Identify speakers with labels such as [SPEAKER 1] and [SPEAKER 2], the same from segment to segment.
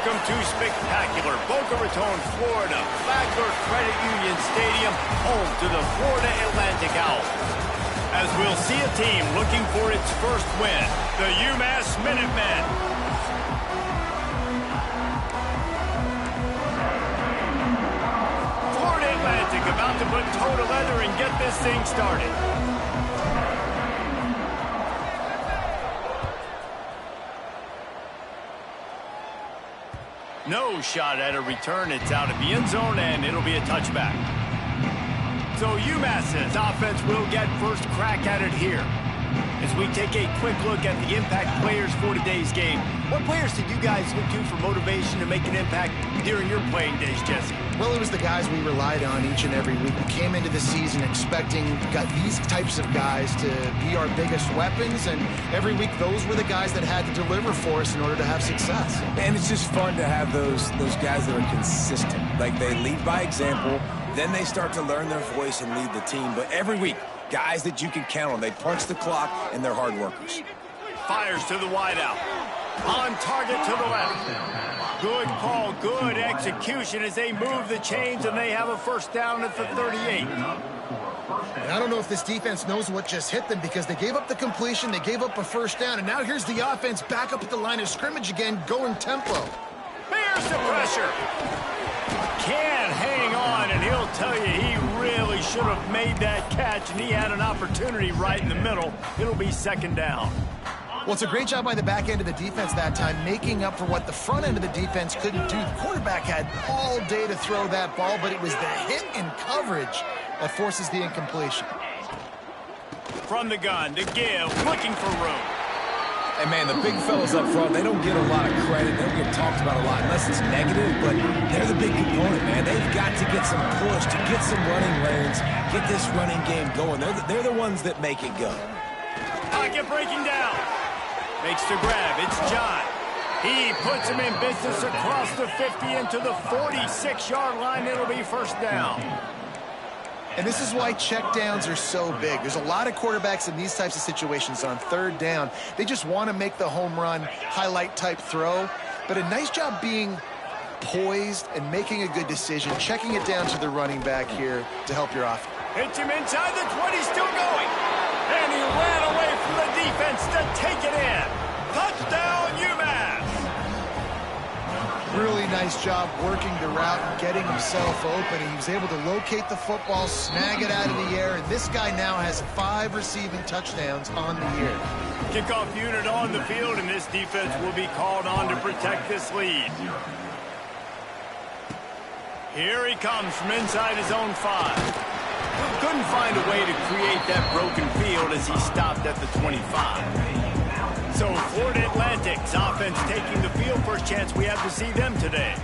[SPEAKER 1] Welcome to spectacular Boca Raton, Florida, Flagler Credit Union Stadium, home to the Florida Atlantic Owls. As we'll see a team looking for its first win, the UMass Minutemen. Florida Atlantic about to put toe to leather and get this thing started. No shot at a return. It's out of the end zone, and it'll be a touchback. So UMass's offense will get first crack at it here. As we take a quick look at the impact players for today's game, what players did you guys look to for motivation to make an impact during your playing days, Jesse?
[SPEAKER 2] Well, it was the guys we relied on each and every week. We came into the season expecting these types of guys to be our biggest weapons, and every week those were the guys that had to deliver for us in order to have success.
[SPEAKER 3] And it's just fun to have those guys that are consistent. Like, they lead by example, then they start to learn their voice and lead the team. But every week, guys that you can count on. They punch the clock, and they're hard workers.
[SPEAKER 1] Fires to the wideout. On target to the left. Good call, good execution as they move the chains, and they have a first down at the 38.
[SPEAKER 2] And I don't know if this defense knows what just hit them, because they gave up the completion, they gave up a first down, and now here's the offense back up at the line of scrimmage again, going tempo.
[SPEAKER 1] Here's the pressure. Can't hang on, and he'll tell you he really should have made that catch, and he had an opportunity right in the middle. It'll be second down.
[SPEAKER 2] Well, it's a great job by the back end of the defense that time, making up for what the front end of the defense couldn't do. The quarterback had all day to throw that ball, but it was the hit and coverage that forces the incompletion.
[SPEAKER 1] From the gun to give, looking for room.
[SPEAKER 3] And, man, the big fellas up front, they don't get a lot of credit. They don't get talked about a lot unless it's negative, but they're the big component, man. They've got to get some push, to get some running lanes, get this running game going. They're the ones that make it go.
[SPEAKER 1] Pocket breaking down. Makes the grab. It's John. He puts him in business across the 50 into the 46-yard line. It'll be first down.
[SPEAKER 2] And this is why checkdowns are so big. There's a lot of quarterbacks in these types of situations on third down. They just want to make the home run, highlight-type throw. But a nice job being poised and making a good decision, checking it down to the running back here to help your offense.
[SPEAKER 1] Hits him inside the 20, still going. And he ran away from the defense to take it in. Touchdown, UMass!
[SPEAKER 2] Really nice job working the route and getting himself open. He was able to locate the football, snag it out of the air, and this guy now has 5 receiving touchdowns on the year.
[SPEAKER 1] Kickoff unit on the field, and this defense will be called on to protect this lead. Here he comes from inside his own 5. Couldn't find a way to create that broken field as he stopped at the 25. So Florida Atlantic's offense taking the field. First chance we have to see them today.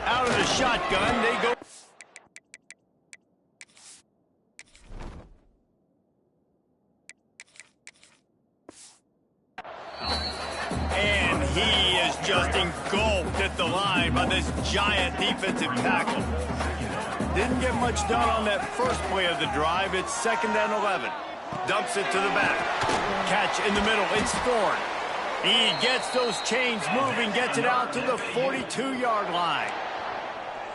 [SPEAKER 1] Out of the shotgun, they go. Just engulfed at the line by this giant defensive tackle. Didn't get much done on that first play of the drive. It's 2nd and 11. Dumps it to the back. Catch in the middle. It's Thorne. He gets those chains moving, gets it out to the 42-yard line.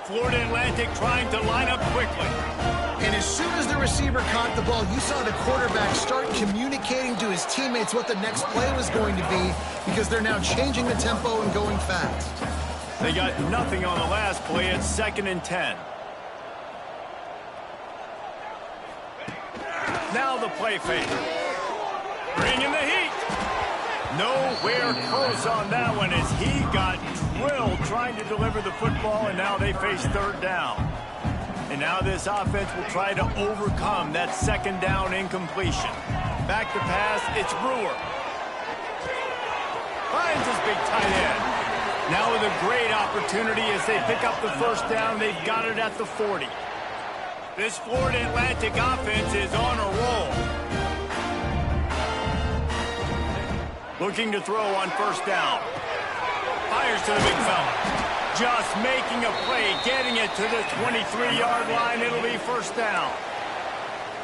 [SPEAKER 1] Florida Atlantic trying to line up quickly.
[SPEAKER 2] And as soon as the receiver caught the ball, you saw the quarterback start communicating to his teammates what the next play was going to be, because they're now changing the tempo and going fast.
[SPEAKER 1] They got nothing on the last play. It's 2nd and 10. Now the play fake. Bringing the heat. Nowhere close on that one as he got drilled trying to deliver the football, and now they face 3rd down. And now this offense will try to overcome that 2nd down incompletion. Back to pass, it's Brewer. Finds his big tight end. Now with a great opportunity as they pick up the first down, they've got it at the 40. This Florida Atlantic offense is on a roll. Looking to throw on first down. Fires to the big fella. Just making a play, getting it to the 23-yard line. It'll be first down.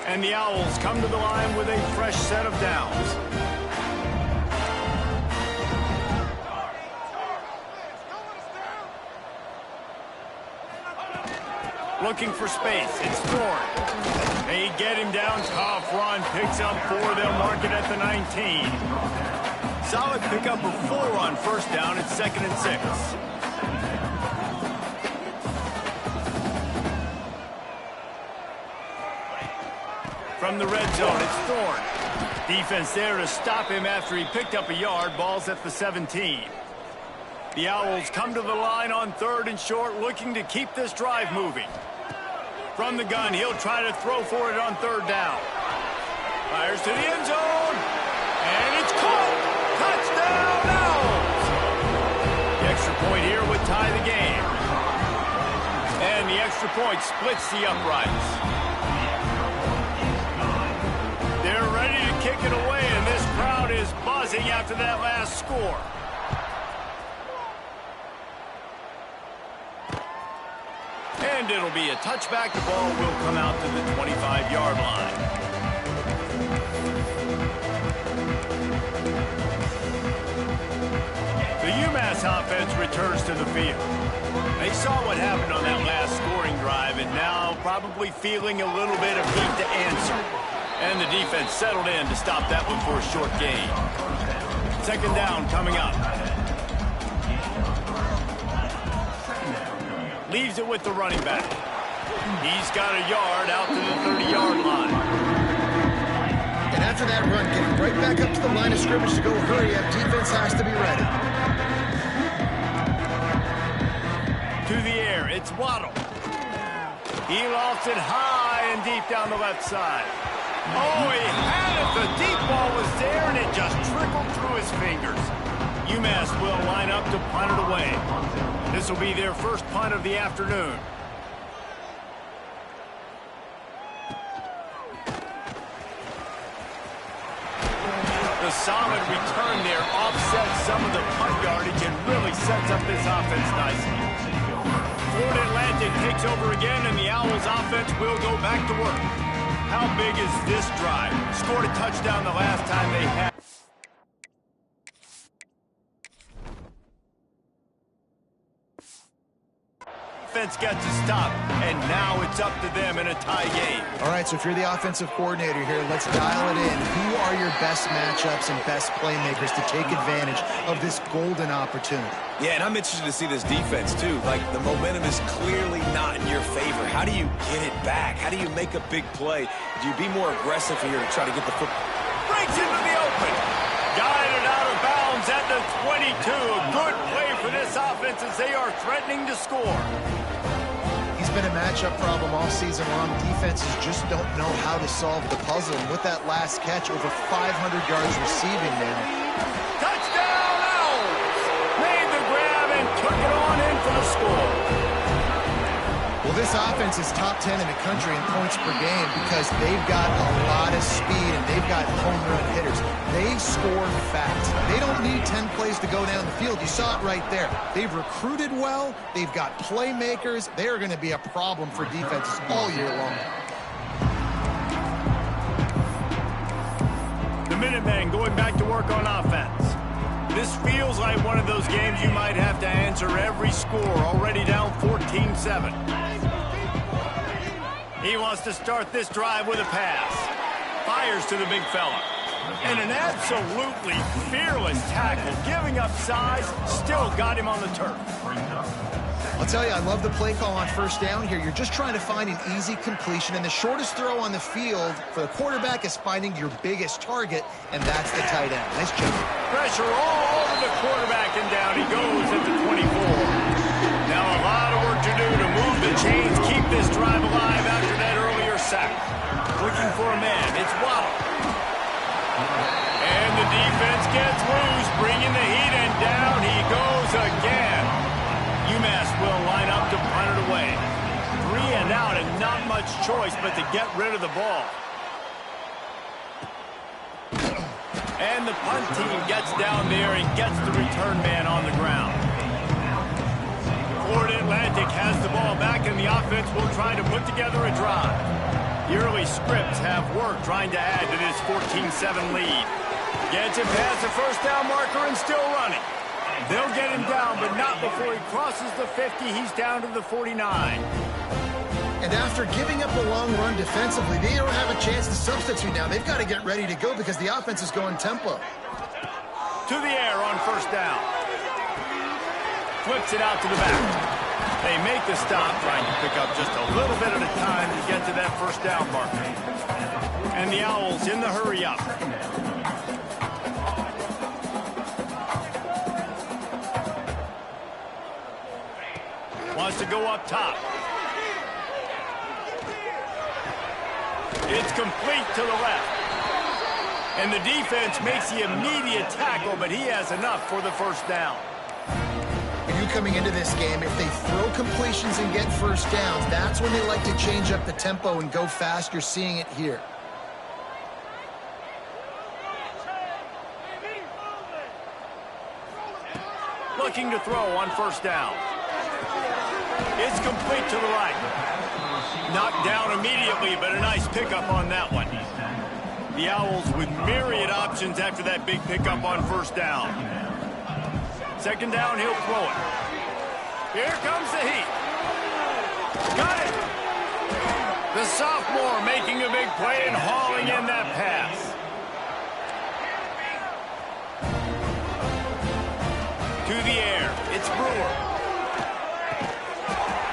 [SPEAKER 1] And the Owls come to the line with a fresh set of downs. Looking for space. It's Thorne. They get him down. Tough run. Picks up 4. They'll mark it at the 19. Solid pickup of 4 on first down. It's 2nd and 6. From the red zone, it's Thorne. Defense there to stop him after he picked up a yard. Ball's at the 17. The Owls come to the line on 3rd and short, looking to keep this drive moving. From the gun, he'll try to throw for it on 3rd down. Fires to the end zone. And it's caught. Touchdown, Owls! The extra point here would tie the game. And the extra point splits the uprights. They're ready to kick it away, and this crowd is buzzing after that last score. And it'll be a touchback. The ball will come out to the 25-yard line. The UMass offense returns to the field. They saw what happened on that last scoring drive, and now probably feeling a little bit of heat to answer. And the defense settled in to stop that one for a short gain. 2nd down coming up. Leaves it with the running back. He's got a yard out to the 30-yard line.
[SPEAKER 2] And after that run, getting right back up to the line of scrimmage to go hurry up, defense has to be ready.
[SPEAKER 1] To the air, it's Waddle. He lofts it high and deep down the left side. Oh, he had it. The deep ball was there, and it just trickled through his fingers. UMass will line up to punt it away. This will be their first punt of the afternoon. The solid return there offsets some of the punt yardage and really sets up this offense nicely. Florida Atlantic takes over again, and the Owls offense will go back to work. How big is this drive? Scored a touchdown the last time they had. Offense got to stop, and now it's up to them in a tie game.
[SPEAKER 2] All right, so if you're the offensive coordinator here, let's dial it in. Who are your best matchups and best playmakers to take advantage of this golden opportunity?
[SPEAKER 3] Yeah, and I'm interested to see this defense, too. Like, the momentum is clearly not in your favor. How do you get it back? How do you make a big play? Do you be more aggressive here to try to get the football?
[SPEAKER 1] Breaks into the open. Guided out of bounds at the 22. A good play for this offense as they are threatening to score.
[SPEAKER 2] He's been a matchup problem all season long. Defenses just don't know how to solve the puzzle. And with that last catch, over 500 yards receiving now.
[SPEAKER 1] Touchdown, Owls! Made the grab and took it on in for the score.
[SPEAKER 2] Well, this offense is top 10 in the country in points per game because they've got a lot of speed and they've got home run hitters. They score fast. They don't need 10 plays to go down the field. You saw it right there. They've recruited well. They've got playmakers. They are going to be a problem for defenses all year long.
[SPEAKER 1] The Minutemen going back to work on offense. This feels like one of those games you might have to answer every score, already down 14-7. He wants to start this drive with a pass. Fires to the big fella. And an absolutely fearless tackle, giving up size, still got him on the turf.
[SPEAKER 2] I'll tell you, I love the play call on first down here. You're just trying to find an easy completion, and the shortest throw on the field for the quarterback is finding your biggest target, and that's the tight end. Nice job.
[SPEAKER 1] Pressure all over the quarterback, and down he goes at the 24. Now a lot of work to do to move the chains, keep this drive alive after that earlier sack. Looking for a man, it's Waddle. And the defense gets loose, bringing the heat, and down he goes again. UMass will line up to punt it away. 3 and out, and not much choice but to get rid of the ball. And the punt team gets down there and gets the return man on the ground. offense will try to put together a drive. The early scripts have worked trying to add to this 14-7 lead. Gets it past the first down marker and still running. They'll get him down, but not before he crosses the 50. He's down to the 49.
[SPEAKER 2] And after giving up a long run defensively, they don't have a chance to substitute now. They've got to get ready to go because the offense is going tempo.
[SPEAKER 1] To the air on first down. Flips it out to the back. They make the stop, trying to pick up just a little bit at a time to get to that first down marker. And the Owls in the hurry up. Wants to go up top. It's complete to the left. And the defense makes the immediate tackle, but he has enough for the first down.
[SPEAKER 2] When you coming into this game, if they throw completions and get first downs, that's when they like to change up the tempo and go fast. You're seeing it here.
[SPEAKER 1] Looking to throw on first down. It's complete to the right. Knocked down immediately, but a nice pickup on that one. The Owls with myriad options after that big pickup on first down. Second down, he'll throw it. Here comes the heat. Got it. The sophomore making a big play and hauling in that pass. To the air. It's Brewer.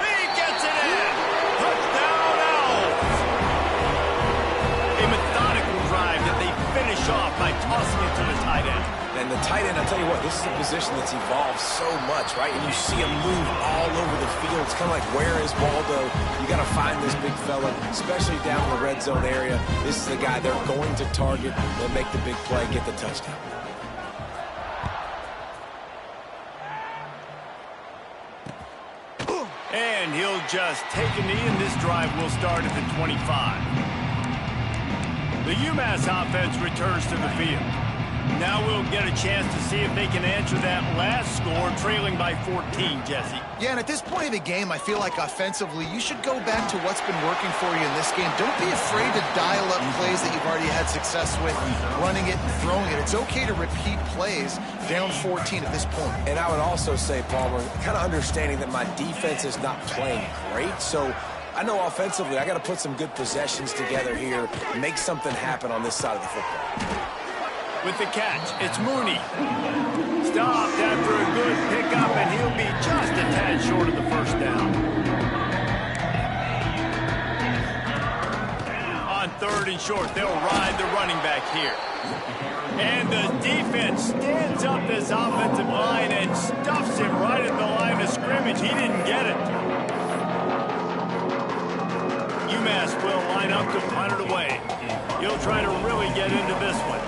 [SPEAKER 1] He gets it in. Touchdown, Owls. A methodical drive that they finish off by tossing it to the tight end.
[SPEAKER 3] And the tight end, I'll tell you what, this is a position that's evolved so much, right? And you see him move all over the field. It's kind of like, where is Waldo? You got to find this big fella, especially down in the red zone area. This is the guy they're going to target. They'll make the big play, get the touchdown.
[SPEAKER 1] And he'll just take a knee, and this drive will start at the 25. The UMass offense returns to the field. Now we'll get a chance to see if they can answer that last score, trailing by 14, Jesse.
[SPEAKER 2] Yeah, and at this point of the game, I feel like offensively, you should go back to what's been working for you in this game. Don't be afraid to dial up plays that you've already had success with, running it and throwing it. It's okay to repeat plays down 14 at this point.
[SPEAKER 3] And I would also say, Palmer, kind of understanding that my defense is not playing great, so I know offensively I got to put some good possessions together here, make something happen on this side of the football.
[SPEAKER 1] With the catch, it's Mooney. Stopped after a good pickup, and he'll be just a tad short of the first down. On third and short, they'll ride the running back here. And the defense stands up this offensive line and stuffs him right at the line of scrimmage. He didn't get it. UMass will line up to punt it away. He'll try to really get into this one.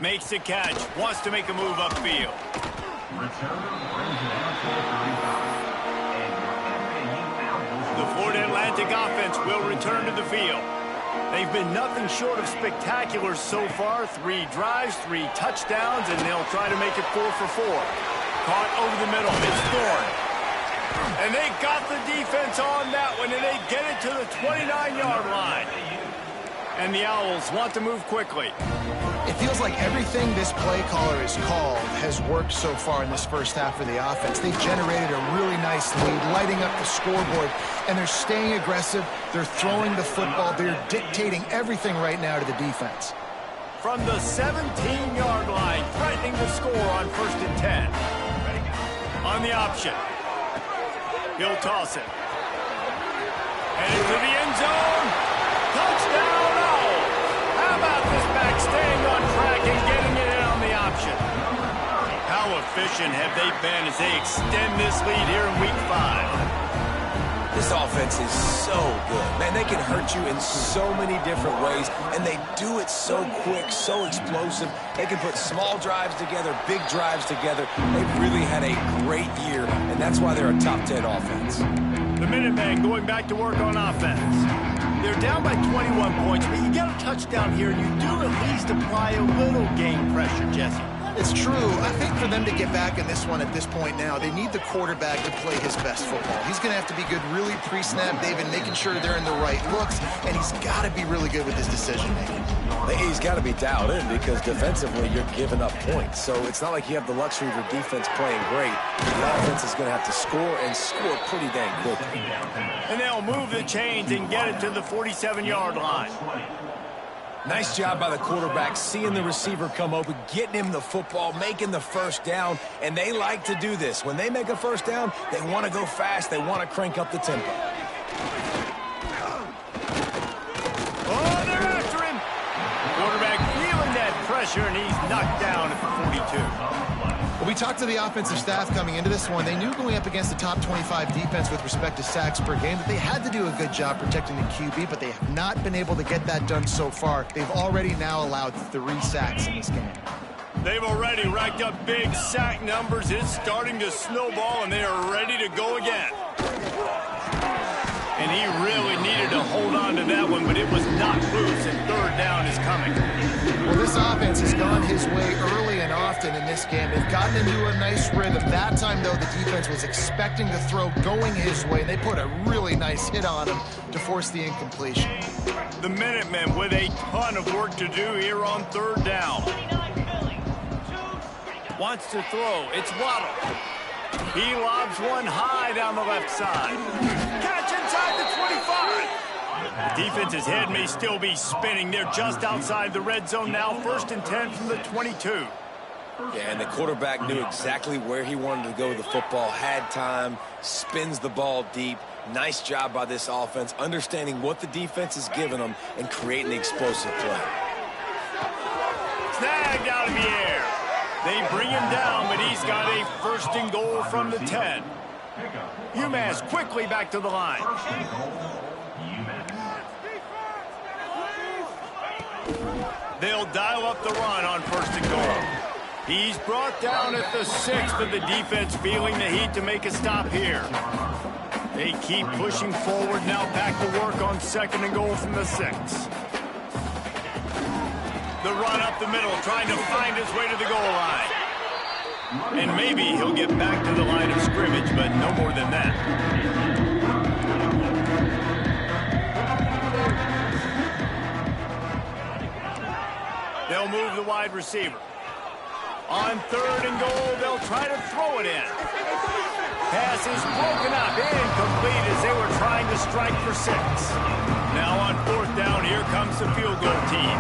[SPEAKER 1] Makes the catch, wants to make a move upfield. The Florida Atlantic offense will return to the field. They've been nothing short of spectacular so far. 3 drives, 3 touchdowns, and they'll try to make it 4 for 4. Caught over the middle, it's Thorne. And they got the defense on that one, and they get it to the 29-yard line. And the Owls want to move quickly.
[SPEAKER 2] It feels like everything this play caller has called has worked so far in this first half of the offense. They've generated a really nice lead, lighting up the scoreboard, and they're staying aggressive. They're throwing the football. They're dictating everything right now to the defense.
[SPEAKER 1] From the 17-yard line, threatening to score on first and 10. On the option. He'll toss it. And into the end zone. Touchdown, Owls! How about this back staying on track and getting it in on the option? How efficient have they been as they extend this lead here in Week 5?
[SPEAKER 3] This offense is so good. Man, they can hurt you in so many different ways, and they do it so quick, so explosive. They can put small drives together, big drives together. They've really had a great year, and that's why they're a top 10 offense.
[SPEAKER 1] The Minutemen going back to work on offense. They're down by 21 points, but you get a touchdown here, and you do at least apply a little game pressure, Jesse.
[SPEAKER 2] It's true. I think for them to get back in this one at this point now, they need the quarterback to play his best football. He's going to have to be good really pre-snap, David, making sure they're in the right looks, and he's got to be really good with his decision-making.
[SPEAKER 3] He's got to be dialed in because defensively you're giving up points. So it's not like you have the luxury of your defense playing great. The offense is going to have to score and score pretty dang quickly.
[SPEAKER 1] And they'll move the chains and get it to the 47-yard line.
[SPEAKER 3] Nice job by the quarterback, seeing the receiver come open, getting him the football, making the first down, and they like to do this. When they make a first down, they want to go fast, they want to crank up the tempo.
[SPEAKER 1] Oh, they're after him. Quarterback feeling that pressure, and he's knocked down at the 42.
[SPEAKER 2] Well, we talked to the offensive staff coming into this one. They knew going up against the top 25 defense with respect to sacks per game that they had to do a good job protecting the QB, but they have not been able to get that done so far. They've already now allowed 3 sacks in this game.
[SPEAKER 1] They've already racked up big sack numbers. It's starting to snowball, and they are ready to go again. And he really needed to hold on to that one, but it was knocked loose, and third down is coming.
[SPEAKER 2] Well, this offense has gone his way early and often in this game. They've gotten into a nice rhythm. That time, though, the defense was expecting the throw going his way, and they put a really nice hit on him to force the incompletion.
[SPEAKER 1] The Minutemen with a ton of work to do here on third down. Wants to throw. It's Waddle. He lobs one high down the left side. Catch inside the 25. The defense's head may still be spinning. They're just outside the red zone now. 1st and 10 from the 22.
[SPEAKER 3] Yeah, and the quarterback knew exactly where he wanted to go with the football, had time, spins the ball deep. Nice job by this offense, understanding what the defense is giving them and creating the explosive play.
[SPEAKER 1] Snagged out of the air. They bring him down, but he's got a 1st and goal from the 10. UMass quickly back to the line. They'll dial up the run on 1st and goal. He's brought down at the 6, but the defense feeling the heat to make a stop here. They keep pushing forward, now back to work on 2nd and goal from the 6. The run up the middle, trying to find his way to the goal line. And maybe he'll get back to the line of scrimmage, but no more than that. They'll move the wide receiver. On 3rd and goal, they'll try to throw it in. Pass is broken up, incomplete as they were trying to strike for 6. Now on 4th down, here comes the field goal team.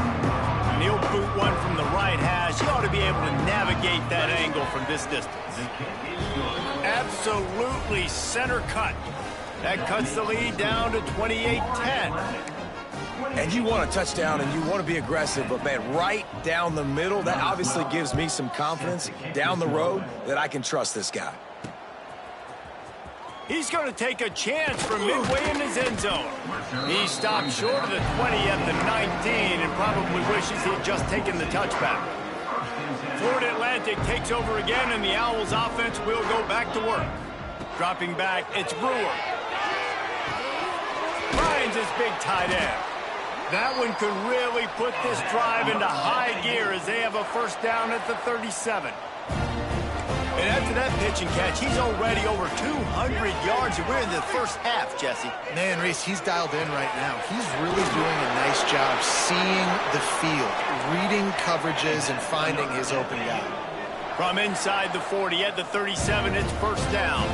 [SPEAKER 1] And he'll boot one from the right hash. He ought to be able to navigate that angle from this distance. Absolutely center cut. That cuts the lead down to 28-10.
[SPEAKER 3] And you want a touchdown and you want to be aggressive, but man, right down the middle, that obviously gives me some confidence down the road that I can trust this guy.
[SPEAKER 1] He's going to take a chance from midway in his end zone. He stopped short of the 20 at the 19 and probably wishes he'd just taken the touchback. Florida Atlantic takes over again, and the Owls offense will go back to work. Dropping back, it's Brewer. Finds his big tight end. That one could really put this drive into high gear as they have a 1st down at the 37. And after that pitch and catch, he's already over 200 yards, and we're in the 1st half, Jesse.
[SPEAKER 2] Man, Reese, he's dialed in right now. He's really doing a nice job seeing the field, reading coverages, and finding his open guy.
[SPEAKER 1] From inside the 40 at the 37, it's 1st down.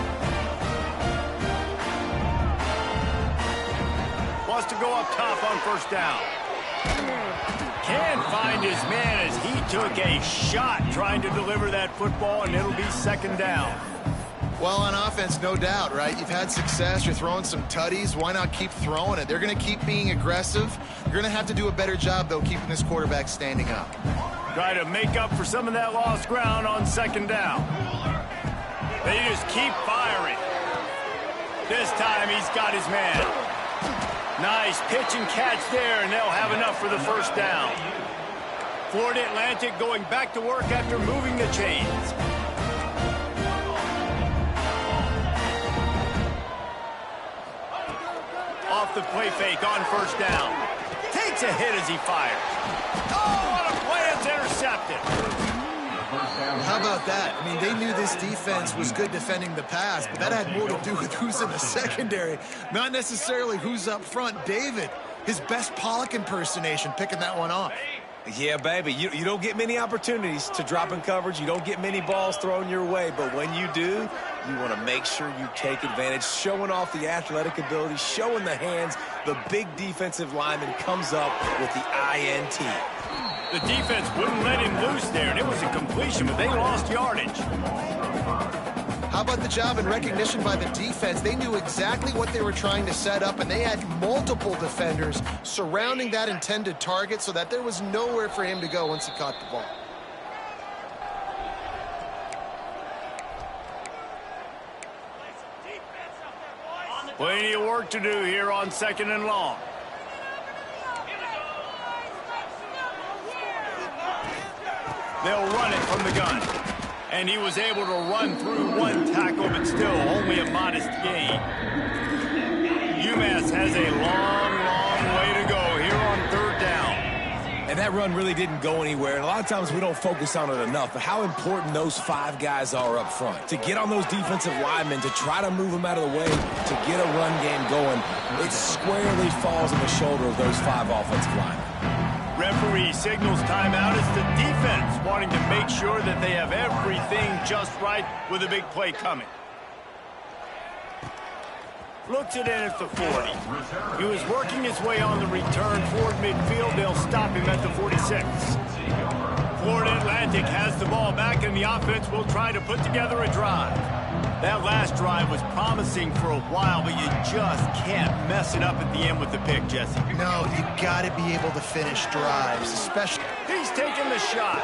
[SPEAKER 1] Wants to go up top on 1st down. Can't find his man as he took a shot trying to deliver that football, and it'll be 2nd down.
[SPEAKER 2] Well, on offense, no doubt, right? You've had success. You're throwing some tutties. Why not keep throwing it? They're going to keep being aggressive. You're going to have to do a better job, though, keeping this quarterback standing up.
[SPEAKER 1] Try to make up for some of that lost ground on 2nd down. They just keep firing. This time he's got his man. Nice pitch and catch there, and they'll have enough for the 1st down. Florida Atlantic going back to work after moving the chains. Off the play fake on 1st down. Takes a hit as he fires. Oh, what a play! It's intercepted.
[SPEAKER 2] How about that? I mean, they knew this defense was good defending the pass, but that had more to do with who's in the secondary, not necessarily who's up front. David, his best Pollock impersonation, picking that one off.
[SPEAKER 3] Yeah, baby, you don't get many opportunities to drop in coverage. You don't get many balls thrown your way, but when you do, you want to make sure you take advantage, showing off the athletic ability, showing the hands. The big defensive lineman comes up with the INT.
[SPEAKER 1] The defense wouldn't let him loose there, and it was a completion, but they lost yardage.
[SPEAKER 2] How about the job and recognition by the defense? They knew exactly what they were trying to set up, and they had multiple defenders surrounding that intended target so that there was nowhere for him to go once he caught the ball.
[SPEAKER 1] Plenty of work to do here on 2nd and long. They'll run it from the gun. And he was able to run through one tackle, but still only a modest gain. UMass has a long, long way to go here on 3rd down.
[SPEAKER 3] And that run really didn't go anywhere. And a lot of times we don't focus on it enough, but how important those 5 guys are up front. To get on those defensive linemen, to try to move them out of the way, to get a run game going, it squarely falls on the shoulder of those 5 offensive linemen.
[SPEAKER 1] Referee signals timeout. It's the defense wanting to make sure that they have everything just right with a big play coming. Looks it in at the 40. He was working his way on the return toward midfield. They'll stop him at the 46. Florida Atlantic has the ball back, and the offense will try to put together a drive. That last drive was promising for a while, but you just can't mess it up at the end with the pick, Jesse.
[SPEAKER 2] No, you got to be able to finish drives, especially.
[SPEAKER 1] He's taking the shot.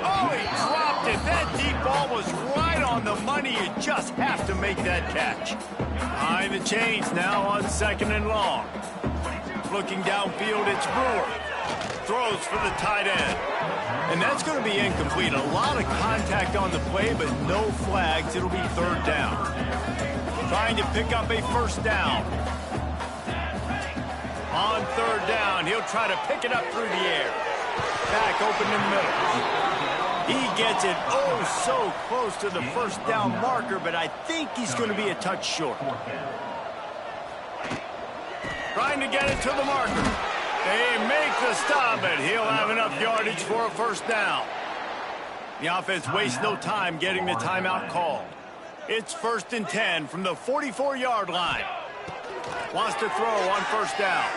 [SPEAKER 1] Oh, he dropped it. That deep ball was right on the money. You just have to make that catch. Behind the chains now on 2nd and long. Looking downfield, it's Brewer. Throws for the tight end. And that's going to be incomplete. A lot of contact on the play, but no flags. It'll be 3rd down. Trying to pick up a 1st down. On 3rd down, he'll try to pick it up through the air. Back open in the middle. He gets it so close to the 1st down marker, but I think he's going to be a touch short. Trying to get it to the marker. They make the stop, and he'll have enough yardage for a 1st down. The offense wastes no time getting the timeout called. It's 1st and 10 from the 44-yard line. Wants to throw on 1st down.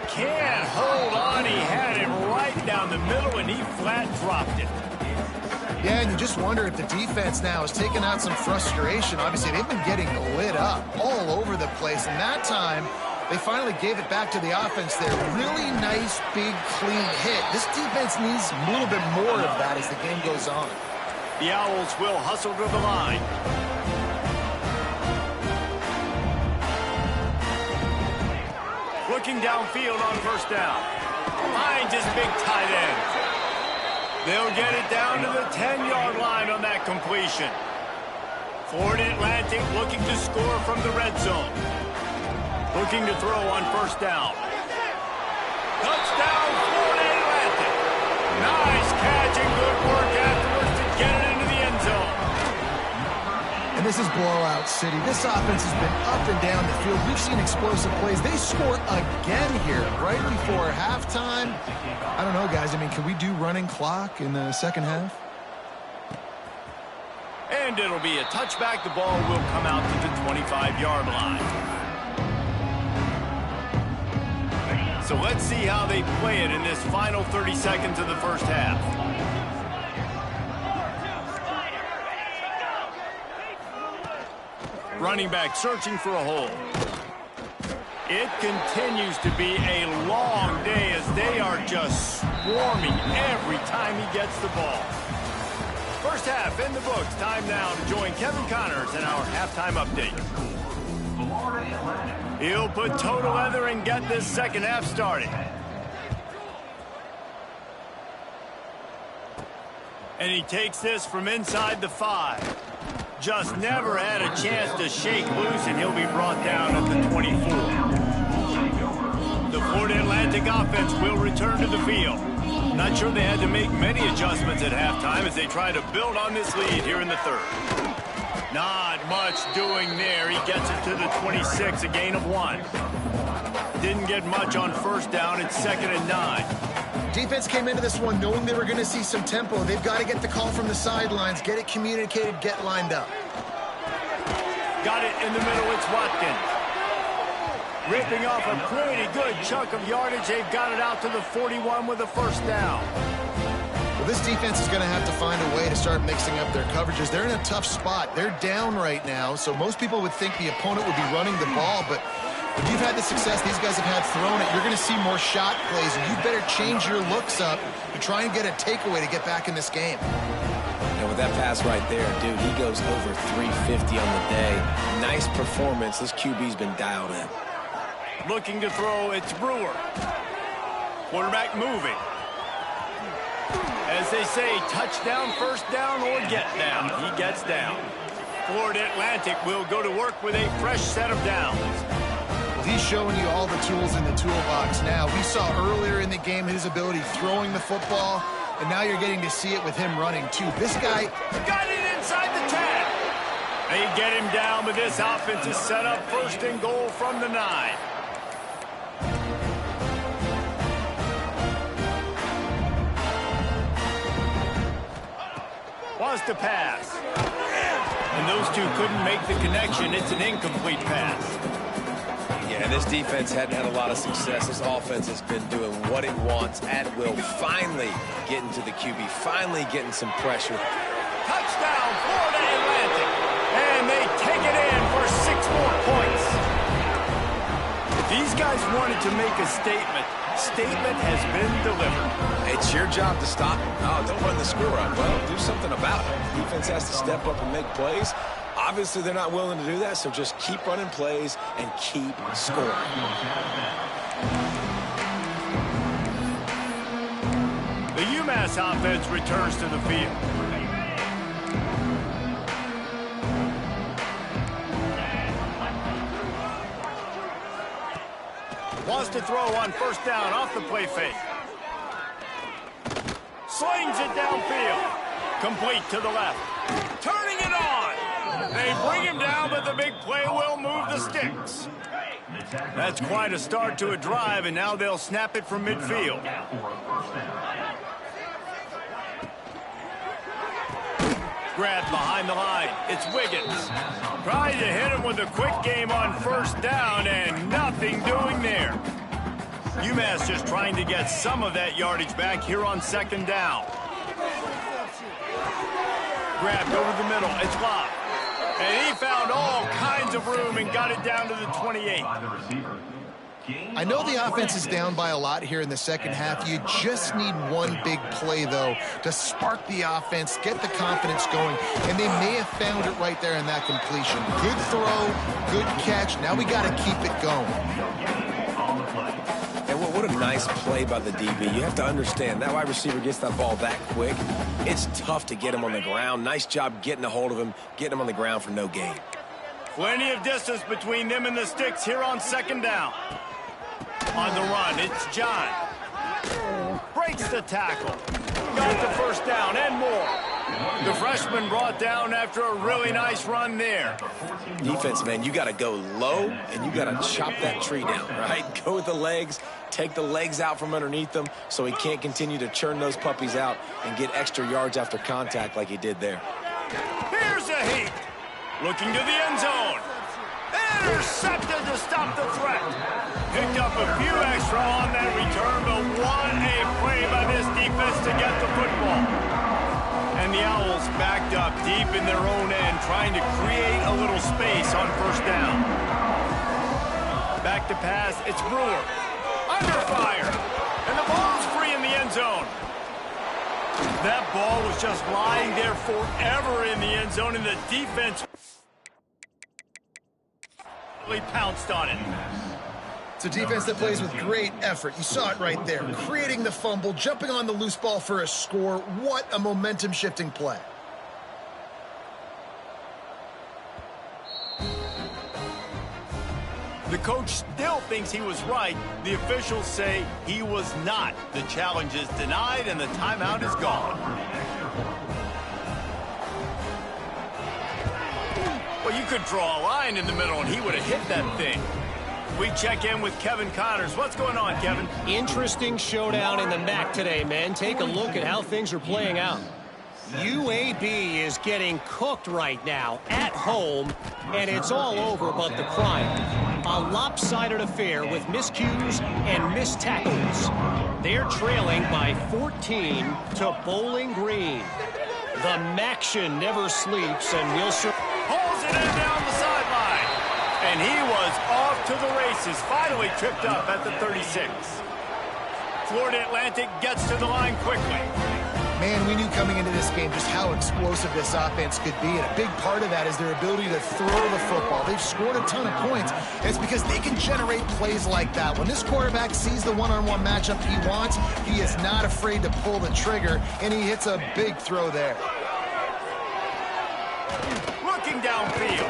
[SPEAKER 1] Can't hold on. He had it right down the middle, and he flat dropped it.
[SPEAKER 2] Yeah, and you just wonder if the defense now has taken out some frustration. Obviously, they've been getting lit up all over the place, and that time they finally gave it back to the offense there. Really nice, big, clean hit. This defense needs a little bit more of that as the game goes on.
[SPEAKER 1] The Owls will hustle to the line. Looking downfield on 1st down. Finds his big tight end. They'll get it down to the 10-yard line on that completion. Florida Atlantic looking to score from the red zone. Looking to throw on 1st down. Touchdown, Florida Atlantic. Nice catch and good work afterwards to get it into the end zone.
[SPEAKER 2] And this is blowout city. This offense has been up and down the field. We've seen explosive plays. They score again here right before halftime. I don't know, guys. I mean, can we do running clock in the 2nd half?
[SPEAKER 1] And it'll be a touchback. The ball will come out to the 25-yard line. So let's see how they play it in this final 30 seconds of the 1st half. Running back searching for a hole. It continues to be a long day as they are just swarming every time he gets the ball. 1st half in the books. Time now to join Kevin Connors in our halftime update. He'll put toe to leather and get this 2nd half started. And he takes this from inside the 5. Just never had a chance to shake loose, and he'll be brought down at the 24. The 40 Florida Atlantic offense will return to the field. Not sure they had to make many adjustments at halftime as they try to build on this lead here in the third. Not much doing there. He gets it to the 26, a gain of 1. Didn't get much on first down. It's 2nd and 9.
[SPEAKER 2] Defense came into this one knowing they were going to see some tempo. They've got to get the call from the sidelines, get it communicated, get lined up.
[SPEAKER 1] Got it in the middle. It's Watkins. Ripping off a pretty good chunk of yardage. They've got it out to the 41 with a first down.
[SPEAKER 2] Well, this defense is going to have to find a way to start mixing up their coverages. They're in a tough spot. They're down right now, so most people would think the opponent would be running the ball, but if you've had the success these guys have had throwing it, you're going to see more shot plays, and you better change your looks up to try and get a takeaway to get back in this game.
[SPEAKER 3] And with that pass right there, dude, he goes over 350 on the day. Nice performance. This QB's been dialed in.
[SPEAKER 1] Looking to throw, it's Brewer. Quarterback moving. As they say, touchdown, first down, or get down. He gets down. Florida Atlantic will go to work with a fresh set of downs.
[SPEAKER 2] Well, he's showing you all the tools in the toolbox now. We saw earlier in the game his ability throwing the football, and now you're getting to see it with him running, too. This guy
[SPEAKER 1] got it inside the 10. They get him down, but this offense is set up 1st and goal from the 9. Wants to pass. And those two couldn't make the connection. It's an incomplete pass.
[SPEAKER 3] Yeah, this defense hadn't had a lot of success. This offense has been doing what it wants at will. Finally getting to the QB. Finally getting some pressure.
[SPEAKER 1] Touchdown, Florida Atlantic. And they take it in for 6 more points. If these guys wanted to make a statement has been delivered.
[SPEAKER 3] It's your job to stop him. Oh, don't run the screw up. Well, do something about it. Defense has to step up and make plays. Obviously, they're not willing to do that, so just keep running plays and keep scoring.
[SPEAKER 1] The UMass offense returns to the field. Wants to throw on first down off the play fake. Slings it downfield. Complete to the left. Turning it on. They bring him down, but the big play will move the sticks. That's quite a start to a drive, and now they'll snap it from midfield. Grabbed behind the line. It's Wiggins. Trying to hit him with a quick game on first down, and nothing doing there. UMass just trying to get some of that yardage back here on 2nd down. Grabbed over the middle. It's Locke. And he found all kinds of room and got it down to the 28.
[SPEAKER 2] I know the offense is down by a lot here in the second half. You just need one big play, though, to spark the offense, get the confidence going, and they may have found it right there in that completion. Good throw, good catch. Now we got to keep it going.
[SPEAKER 3] And what a nice play by the DB. You have to understand, that wide receiver gets that ball that quick. It's tough to get him on the ground. Nice job getting a hold of him, getting him on the ground for no gain.
[SPEAKER 1] Plenty of distance between them and the sticks here on 2nd down. On the run, it's John. Breaks the tackle. Got the first down and more. The freshman brought down after a really nice run there.
[SPEAKER 3] Defense, man, you got to go low, and you got to chop that tree down, right? Go with the legs, take the legs out from underneath them so he can't continue to churn those puppies out and get extra yards after contact like he did there.
[SPEAKER 1] Here's a heat. Looking to the end zone. Intercepted to stop the threat. Picked up a few extra on that return, but what a play by this defense to get the football. And the Owls backed up deep in their own end, trying to create a little space on first down. Back to pass, it's Brewer. Under fire. And the ball's free in the end zone. That ball was just lying there forever in the end zone, and the defense pounced on it.
[SPEAKER 2] It's a defense that plays with great effort. You saw it right there. Creating the fumble, jumping on the loose ball for a score. What a momentum-shifting play.
[SPEAKER 1] The coach still thinks he was right. The officials say he was not. The challenge is denied, and the timeout is gone. Well, you could draw a line in the middle, and he would have hit that thing. We check in with Kevin Connors. What's going on, Kevin?
[SPEAKER 4] Interesting showdown in the MAC today, man. Take a look at how things are playing out. UAB is getting cooked right now at home, and it's all over but the crying. A lopsided affair with miscues and missed tackles. They're trailing by 14 to Bowling Green. The Maction never sleeps, and Wilson
[SPEAKER 1] Pulls it in down the sideline. And he was off to the races. Finally tripped up at the 36. Florida Atlantic gets to the line quickly.
[SPEAKER 2] Man, we knew coming into this game just how explosive this offense could be, and a big part of that is their ability to throw the football. They've scored a ton of points, and it's because they can generate plays like that. When this quarterback sees the one-on-one matchup he wants, he is not afraid to pull the trigger, and he hits a big throw there.
[SPEAKER 1] Looking downfield.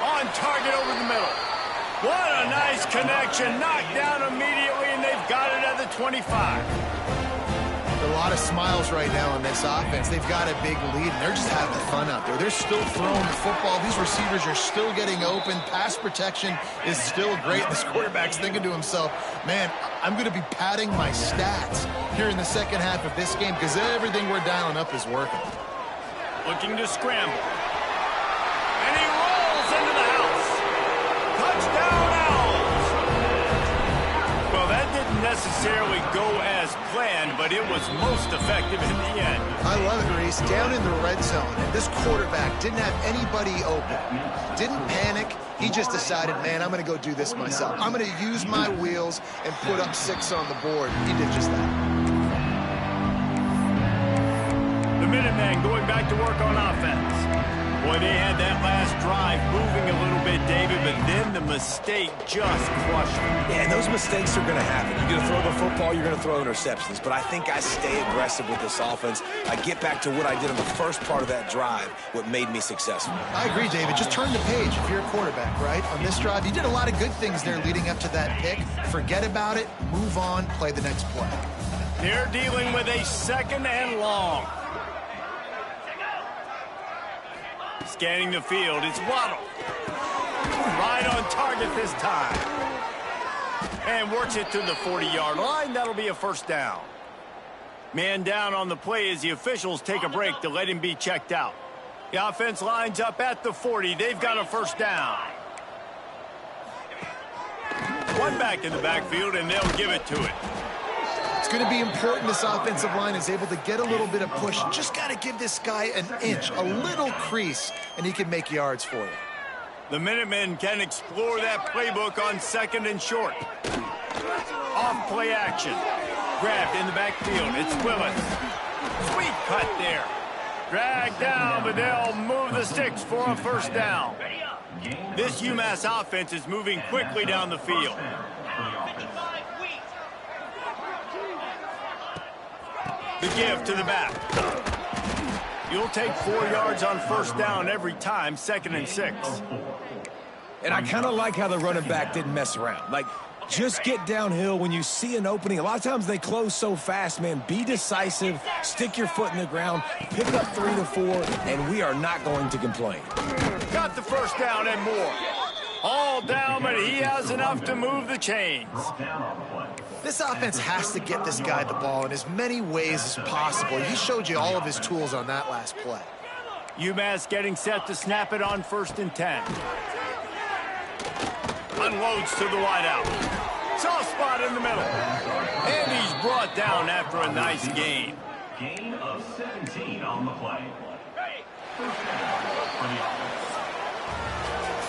[SPEAKER 1] On target over the middle. What a nice connection. Knocked down immediately, and they've got it at the 25.
[SPEAKER 2] A lot of smiles right now on this offense. They've got a big lead, and they're just having fun out there. They're still throwing the football. These receivers are still getting open. Pass protection is still great. This quarterback's thinking to himself, man, I'm going to be padding my stats here in the second half of this game because everything we're dialing up is working.
[SPEAKER 1] Looking to scramble. And he rolls into the house. Touchdown, Owls. Well, that didn't necessarily go as planned, but it was most effective in the end.
[SPEAKER 2] I love it, Reese. Down in the red zone, and this quarterback didn't have anybody open. Didn't panic. He just decided, man, I'm going to go do this myself. I'm going to use my wheels and put up 6 on the board. He did just that.
[SPEAKER 1] The Minutemen going back to work on offense. Boy, they had that last drive moving a little bit, David, but then the mistake just crushed them.
[SPEAKER 3] Yeah, and those mistakes are going to happen. You're going to throw the football, you're going to throw interceptions. But I think I stay aggressive with this offense. I get back to what I did in the first part of that drive, what made me successful.
[SPEAKER 2] I agree, David. Just turn the page if you're a quarterback, right? On this drive, you did a lot of good things there leading up to that pick. Forget about it, move on, play the next play.
[SPEAKER 1] They're dealing with a 2nd and long. Scanning the field, it's Waddle. Right on target this time. And works it to the 40-yard line. That'll be a first down. Man down on the play as the officials take a break to let him be checked out. The offense lines up at the 40. They've got a first down. One back in the backfield, and they'll give it to it.
[SPEAKER 2] It's going to be important this offensive line is able to get a little bit of push. Just got to give this guy an inch, a little crease, and he can make yards for you.
[SPEAKER 1] The Minutemen can explore that playbook on 2nd and short. Off play action. Grabbed in the backfield. It's Willis. Sweet cut there. Dragged down, but they'll move the sticks for a first down. This UMass offense is moving quickly down the field. The give to the back. You'll take 4 yards on first down every time, 2nd and 6.
[SPEAKER 3] And I kind of like how the running back didn't mess around. Like, just get downhill when you see an opening. A lot of times they close so fast, man. Be decisive, stick your foot in the ground, pick up 3 to 4, and we are not going to complain.
[SPEAKER 1] Got the first down and more. All down, but he has enough to move the chains.
[SPEAKER 2] This offense has to get this guy the ball in as many ways as possible. He showed you all of his tools on that last play.
[SPEAKER 1] UMass getting set to snap it on 1st and 10. Unloads to the wideout. Soft spot in the middle. And he's brought down after a nice gain.
[SPEAKER 5] Gain of 17 on the play.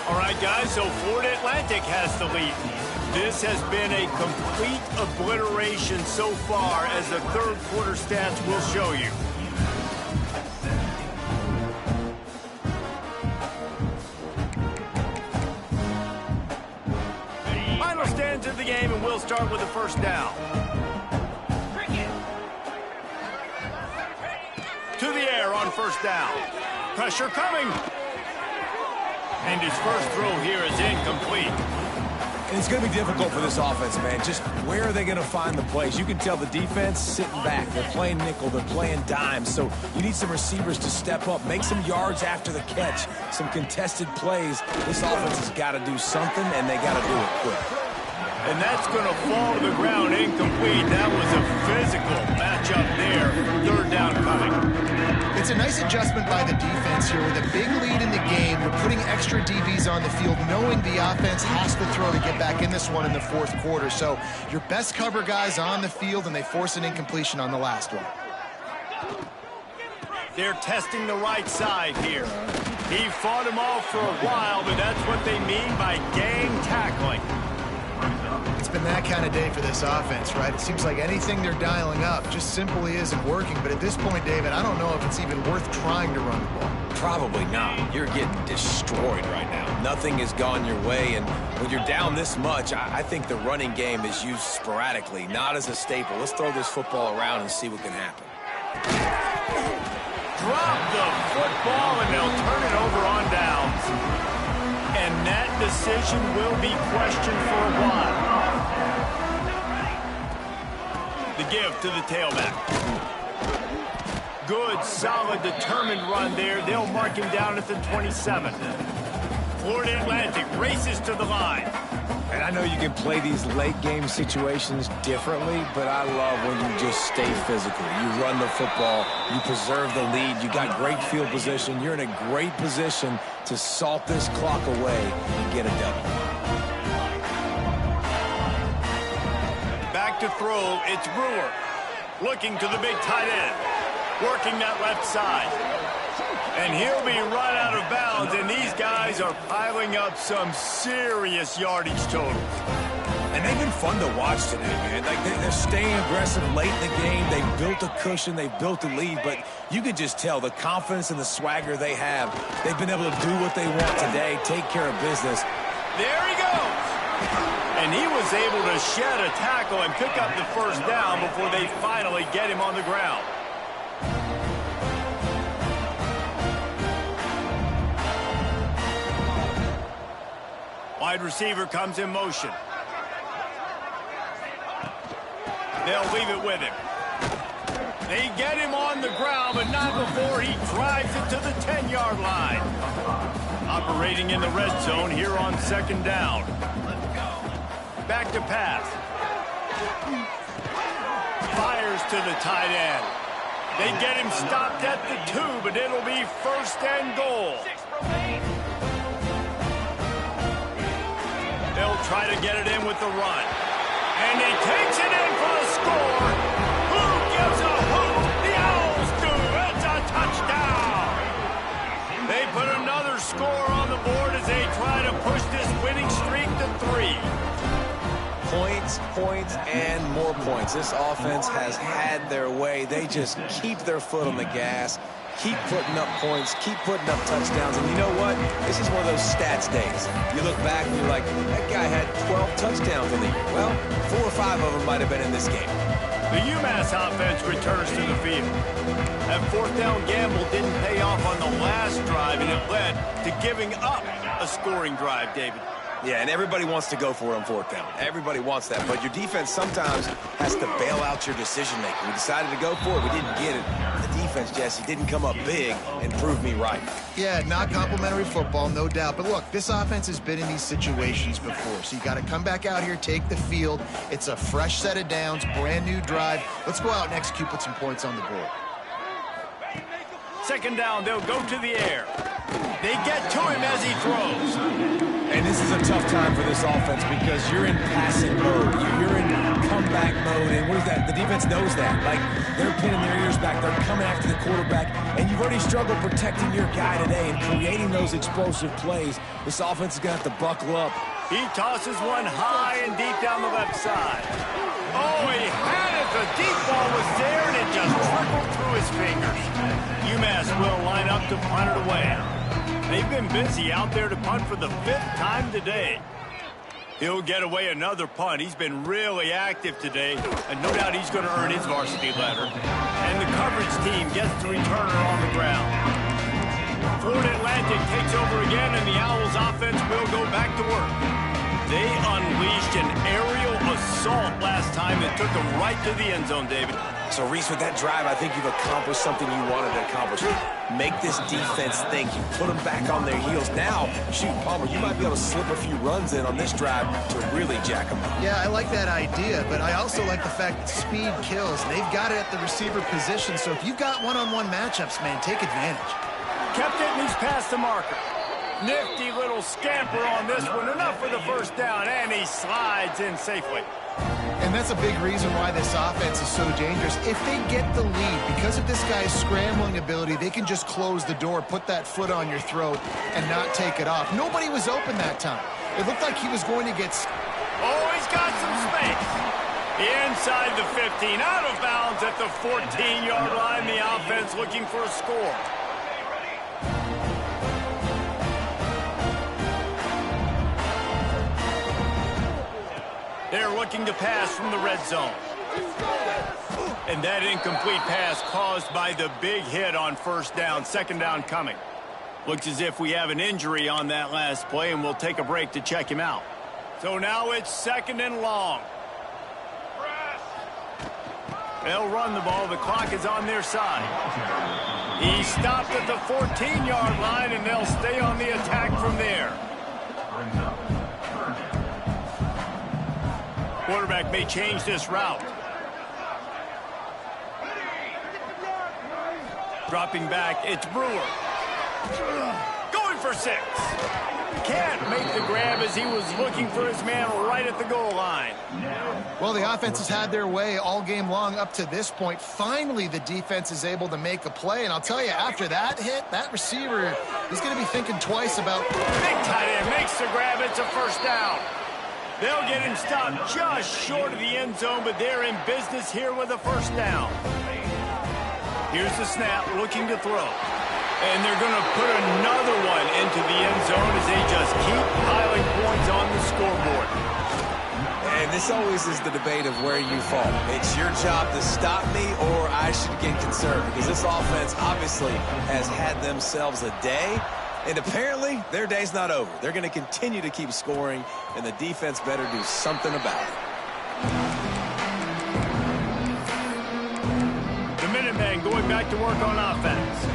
[SPEAKER 1] All right, guys, so Florida Atlantic has the lead. This has been a complete obliteration so far, as the 3rd quarter stats will show you. Final stands of the game, and we'll start with the first down. To the air on first down. Pressure coming. And his first throw here is incomplete.
[SPEAKER 3] And it's going to be difficult for this offense, man. Just where are they going to find the plays? You can tell the defense sitting back. They're playing nickel. They're playing dime. So you need some receivers to step up, make some yards after the catch, some contested plays. This offense has got to do something, and they got to do it quick.
[SPEAKER 1] And that's going to fall to the ground incomplete. That was a physical matchup there. Third down coming.
[SPEAKER 2] It's a nice adjustment by the defense here. With a big lead in the game, they're putting extra DBs on the field, knowing the offense has to throw to get back in this one in the fourth quarter. So your best cover guys on the field, and they force an incompletion on the last one.
[SPEAKER 1] They're testing the right side here. He fought him off for a while, but that's what they mean by gang tackling.
[SPEAKER 2] It's been that kind of day for this offense, right? It seems like anything they're dialing up just simply isn't working. But at this point, David, I don't know if it's even worth trying to run the ball.
[SPEAKER 3] Probably not. You're getting destroyed right now. Nothing has gone your way, and when you're down this much, I think the running game is used sporadically, not as a staple. Let's throw this football around and see what can happen.
[SPEAKER 1] Drop the football, and they'll turn it over on downs. And that decision will be questioned for a while. The give to the tailback. Good, solid, determined run there. They'll mark him down at the 27. Florida Atlantic races to the line.
[SPEAKER 3] And I know you can play these late game situations differently, but I love when you just stay physical. You run the football, you preserve the lead, you got great field position, you're in a great position to salt this clock away and get a W.
[SPEAKER 1] Back to throw, it's Brewer. Looking to the big tight end. Working that left side. And he'll be run out of bounds, and these guys are piling up some serious yardage totals.
[SPEAKER 3] And they've been fun to watch today, man. Like they're staying aggressive late in the game. They've built a cushion. They've built a lead. But you could just tell the confidence and the swagger they have. They've been able to do what they want today, take care of business.
[SPEAKER 1] There he goes. And he was able to shed a tackle and pick up the first down before they finally get him on the ground. Wide receiver comes in motion. They'll leave it with him. They get him on the ground, but not before he drives it to the 10-yard line. Operating in the red zone here on second down. Back to pass. Fires to the tight end. They get him stopped at the 2, but it'll be first and goal. They'll try to get it in with the run. And he takes it in for the score. Who gives a hoot? The Owls do. It's a touchdown. They put another score on the board as they try to push this winning streak to 3.
[SPEAKER 3] Points, points, and more points. This offense has had their way. They just keep their foot on the gas, keep putting up points, keep putting up touchdowns. And you know what? This is one of those stats days. You look back and you're like, that guy had 12 touchdowns in the year. Well, 4 or 5 of them might have been in this game.
[SPEAKER 1] The UMass offense returns to the field. That fourth down gamble didn't pay off on the last drive, and it led to giving up a scoring drive, David.
[SPEAKER 3] Yeah, and everybody wants to go for it on fourth down. Everybody wants that, but your defense sometimes has to bail out your decision-making. We decided to go for it. We didn't get it. The defense, Jesse, didn't come up big and prove me right.
[SPEAKER 2] Yeah, not complimentary football, no doubt. But look, this offense has been in these situations before, so you got to come back out here, take the field. It's a fresh set of downs, brand new drive. Let's go out and execute, put some points on the board.
[SPEAKER 1] Second down, they'll go to the air. They get to him as he throws.
[SPEAKER 3] And this is a tough time for this offense because you're in passing mode. You're in comeback mode. And what is that? The defense knows that. Like, they're pinning their ears back. They're coming after the quarterback. And you've already struggled protecting your guy today and creating those explosive plays. This offense is going to have to buckle up.
[SPEAKER 1] He tosses one high and deep down the left side. Oh, he had it. The deep ball was there, and it just trickled through his fingers. UMass will line up to punt it away. They've been busy out there to punt for the 5th time today. He'll get away another punt. He's been really active today, and no doubt he's going to earn his varsity letter. And the coverage team gets the returner on the ground. Florida Atlantic takes over again, and the Owls offense will go back to work. They unleashed an aerial assault last time that took them right to the end zone, David.
[SPEAKER 3] So, Reese, with that drive, I think you've accomplished something you wanted to accomplish. Make this defense think. You put them back on their heels. Now, shoot, Palmer, you might be able to slip a few runs in on this drive to really jack them up.
[SPEAKER 2] Yeah, I like that idea, but I also like the fact that speed kills. They've got it at the receiver position, so if you've got one-on-one matchups, man, take advantage.
[SPEAKER 1] Kept it, and he's past the marker. Nifty little scamper on this one. Enough for the first down, and he slides in safely.
[SPEAKER 2] And that's a big reason why this offense is so dangerous. If they get the lead, because of this guy's scrambling ability, they can just close the door, put that foot on your throat, and not take it off. Nobody was open that time. It looked like he was going to get...
[SPEAKER 1] Oh, he's got some space. Inside the 15, out of bounds at the 14-yard line. The offense looking for a score. They're looking to pass from the red zone. And that incomplete pass caused by the big hit on first down. Second down coming. Looks as if we have an injury on that last play, and we'll take a break to check him out. So now it's second and long. They'll run the ball. The clock is on their side. He stopped at the 14-yard line, and they'll stay on the attack from there. Quarterback may change this route. Dropping back, it's Brewer. Going for 6. Can't make the grab as he was looking for his man right at the goal line.
[SPEAKER 2] Well, the offense has had their way all game long up to this point. Finally, the defense is able to make a play. And I'll tell you, after that hit, that receiver is going to be thinking twice about...
[SPEAKER 1] Big tight end makes the grab. It's a first down. They'll get him stopped just short of the end zone, but they're in business here with a first down. Here's the snap, looking to throw. And they're going to put another one into the end zone as they just keep piling points on the scoreboard.
[SPEAKER 3] And this always is the debate of where you fall. It's your job to stop me, or I should get concerned, because this offense obviously has had themselves a day. And apparently, their day's not over. They're going to continue to keep scoring, and the defense better do something about it.
[SPEAKER 1] The Minutemen going back to work on offense.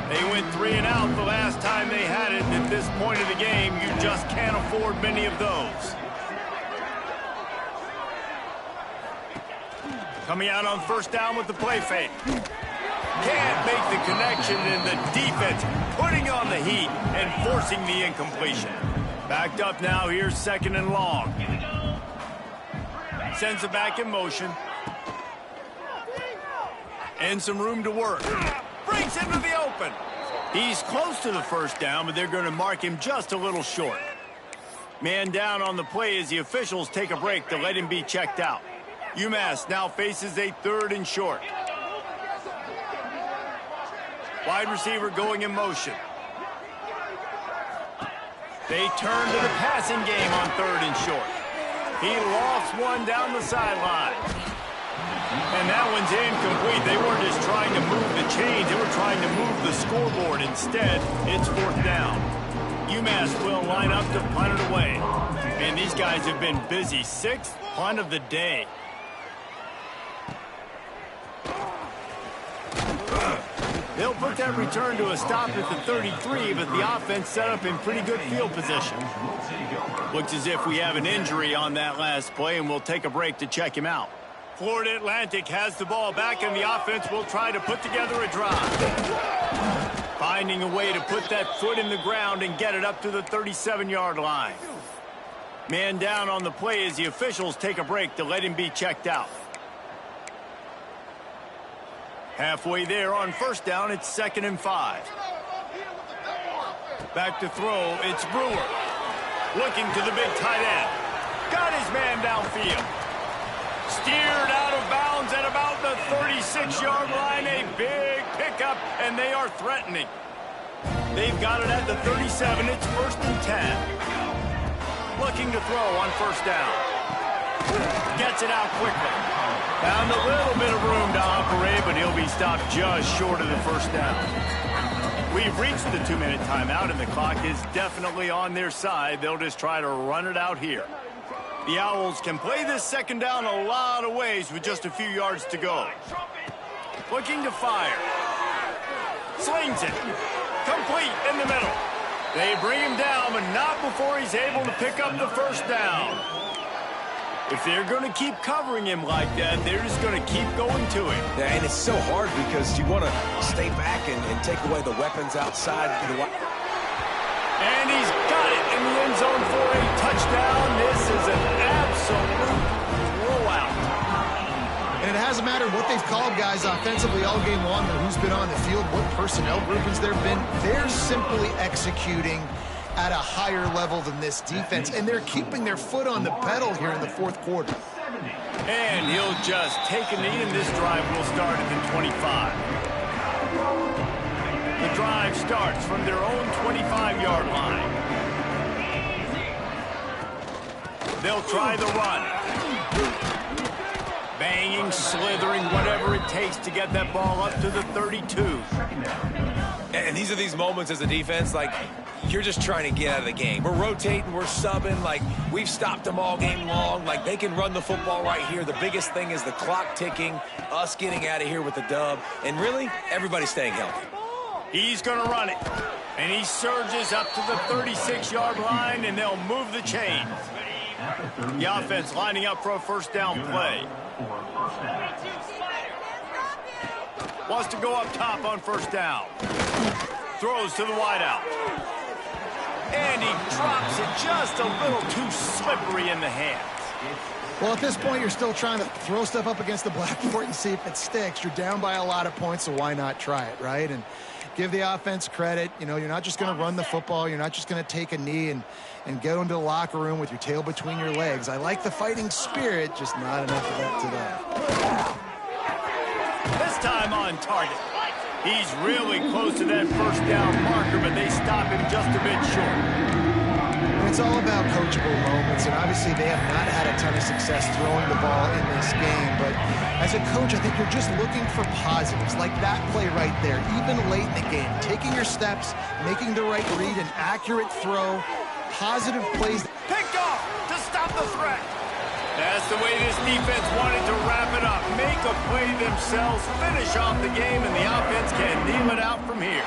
[SPEAKER 1] They went 3 and out the last time they had it. At this point of the game, you just can't afford many of those. Coming out on first down with the play fake. Can't make the connection, and the defense putting on the heat and forcing the incompletion. Backed up now, here's second and long. Sends it back in motion. And some room to work. Brings into the open. He's close to the first down, but they're going to mark him just a little short. Man down on the play as the officials take a break to let him be checked out. UMass now faces a 3rd and short. Wide receiver going in motion. They turn to the passing game on 3rd and short. He lost one down the sideline. And that one's incomplete. They weren't just trying to move the chains. They were trying to move the scoreboard. Instead, it's 4th down. UMass will line up to punt it away. And these guys have been busy. 6th punt of the day. They'll put that return to a stop at the 33, but the offense set up in pretty good field position. Looks as if we have an injury on that last play, and we'll take a break to check him out. Florida Atlantic has the ball back, and the offense will try to put together a drive. Finding a way to put that foot in the ground and get it up to the 37-yard line. Man down on the play as the officials take a break to let him be checked out. Halfway there on first down, it's 2nd and 5. Back to throw, it's Brewer. Looking to the big tight end. Got his man downfield. Steered out of bounds at about the 36-yard line. A big pickup, and they are threatening. They've got it at the 37. It's 1st and 10. Looking to throw on first down. Gets it out quickly. Found a little bit of room to operate, but he'll be stopped just short of the first down. We've reached the 2-minute timeout, and the clock is definitely on their side. They'll just try to run it out here. The Owls can play this second down a lot of ways with just a few yards to go. Looking to fire. Slings it. Complete in the middle. They bring him down, but not before he's able to pick up the first down. If they're going to keep covering him like that, they're just going to keep going to him.
[SPEAKER 3] Yeah, and it's so hard because you want to stay back and take away the weapons outside.
[SPEAKER 1] And he's got it in the end zone for a touchdown. This is an absolute rollout.
[SPEAKER 2] And it hasn't mattered what they've called guys offensively all game long or who's been on the field, what personnel groupings there have been. They're simply executing at a higher level than this defense, and they're keeping their foot on the pedal here in the fourth quarter.
[SPEAKER 1] And he'll just take a knee, and this drive will start at the 25. The drive starts from their own 25-yard line. They'll try the run. Banging, slithering, whatever it takes to get that ball up to the 32.
[SPEAKER 3] And these are these moments as a defense, like, you're just trying to get out of the game. We're rotating, we're subbing, like, we've stopped them all game long. Like, they can run the football right here. The biggest thing is the clock ticking, us getting out of here with the dub, and really, everybody staying healthy.
[SPEAKER 1] He's going to run it. And he surges up to the 36-yard line, and they'll move the chains. The offense lining up for a first down play. Wants to go up top on first down. Throws to the wideout. And he drops it just a little too slippery in the hands.
[SPEAKER 2] Well, at this point, you're still trying to throw stuff up against the blackboard and see if it sticks. You're down by a lot of points, so why not try it, right? And give the offense credit. You know, you're not just going to run the football. You're not just going to take a knee and go into the locker room with your tail between your legs. I like the fighting spirit, just not enough of that today.
[SPEAKER 1] This time on target. He's really close to that first down marker, but they stop him just a bit short.
[SPEAKER 2] It's all about coachable moments, and obviously they have not had a ton of success throwing the ball in this game, but as a coach, I think you're just looking for positives, like that play right there, even late in the game, taking your steps, making the right read, an accurate throw, positive plays.
[SPEAKER 1] Picked off to stop the threat. That's the way this defense wanted to wrap it up. Make a play themselves, finish off the game, and the offense can kneel it out from here.